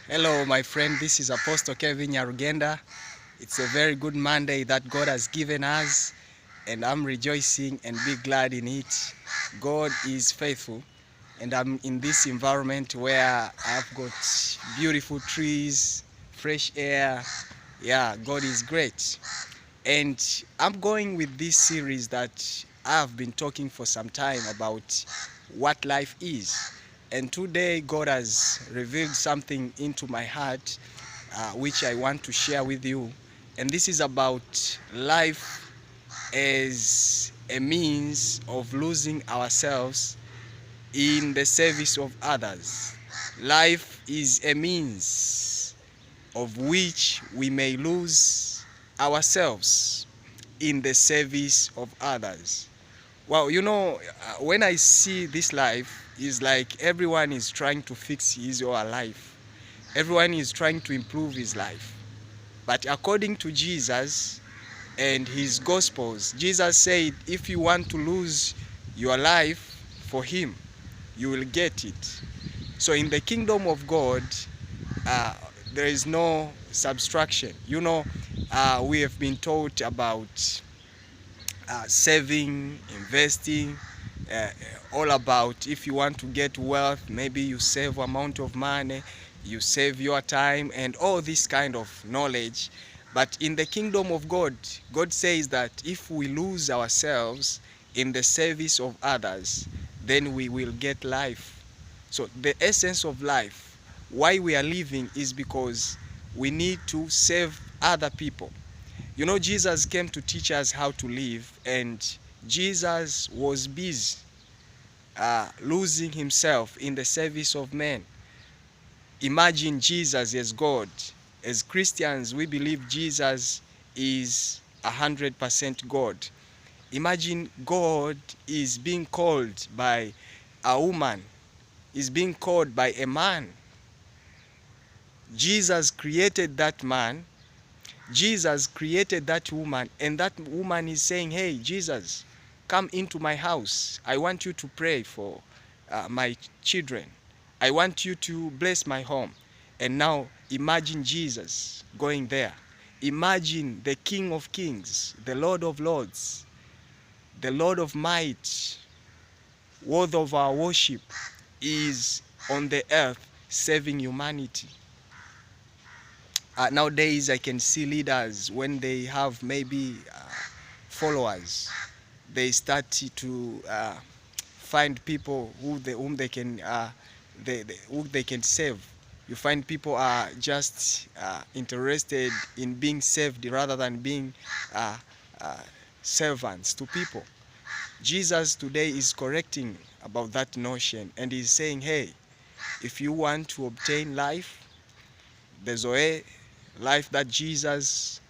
Hello, my friend. This is Apostle Kevin Nyarugenda. It's a very good Monday that God has given us, and I'm rejoicing and be glad in it. God is faithful, and I'm in this environment where I've got beautiful trees, fresh air. Yeah, God is great. And I'm going with this series that I've been talking for some time about what life is. And today, God has revealed something into my heart, which I want to share with you. And this is about life as a means of losing ourselves in the service of others. Life is a means of which we may lose ourselves in the service of others. Well, when I see this life, is like everyone is trying to fix his or her life. Everyone is trying to improve his life. But according to Jesus and his gospels, Jesus said, if you want to lose your life for him, you will get it. So in the kingdom of God, uh, there is no subtraction. We have been taught about saving, investing, uh, all about if you want to get wealth, maybe you save amount of money, you save your time and all this kind of knowledge. But in the kingdom of God, God says that if we lose ourselves in the service of others, then we will get life. So the essence of life, why we are living, is because we need to save other people. Jesus came to teach us how to live, and Jesus was busy losing himself in the service of men. Imagine Jesus as God. As Christians, we believe Jesus is 100% God. Imagine God is being called by a woman, is being called by a man. Jesus created that man. Jesus created that woman, and that woman is saying, hey, Jesus, come into my house. I want you to pray for my children. I want you to bless my home. And now imagine Jesus going there. Imagine the King of Kings, the Lord of Lords, the Lord of Might, worth of our worship, is on the earth saving humanity. Nowadays, I can see leaders, when they have maybe followers, they start to find people whom they can who they can save. You find people are just interested in being saved rather than being uh, uh, servants to people. Jesus today is correcting about that notion, and he's saying, hey, if you want to obtain life, the Zoe life that Jesus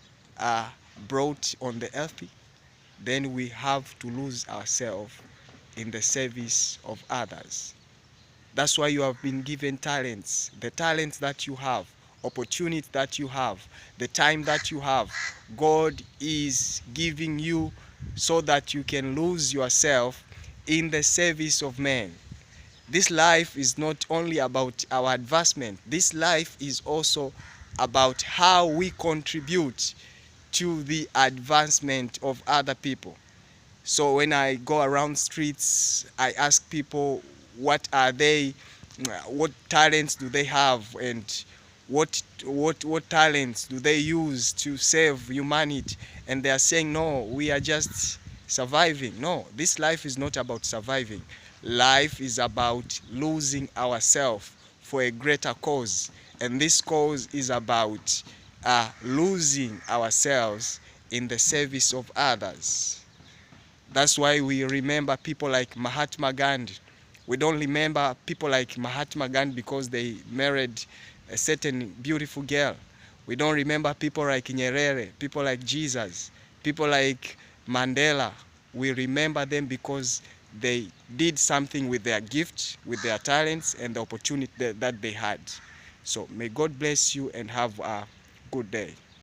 brought on the earth, then we have to lose ourselves in the service of others. That's why you have been given talents. The talents that you have, opportunity that you have, the time that you have, God is giving you so that you can lose yourself in the service of men. This life is not only about our advancement. This life is also about how we contribute to the advancement of other people. So when I go around streets, I ask people what are they, what talents do they have, and what talents do they use to save humanity. And they are saying, no, we are just surviving. No, this life is not about surviving. Life is about losing ourselves for a greater cause, and this cause is about losing ourselves in the service of others. That's why we remember people like Mahatma Gandhi. We don't remember people like Mahatma Gandhi because they married a certain beautiful girl. We don't remember people like Nyerere, people like Jesus, people like Mandela. We remember them because they did something with their gift, with their talents, and the opportunity that they had. So may God bless you and have a good day.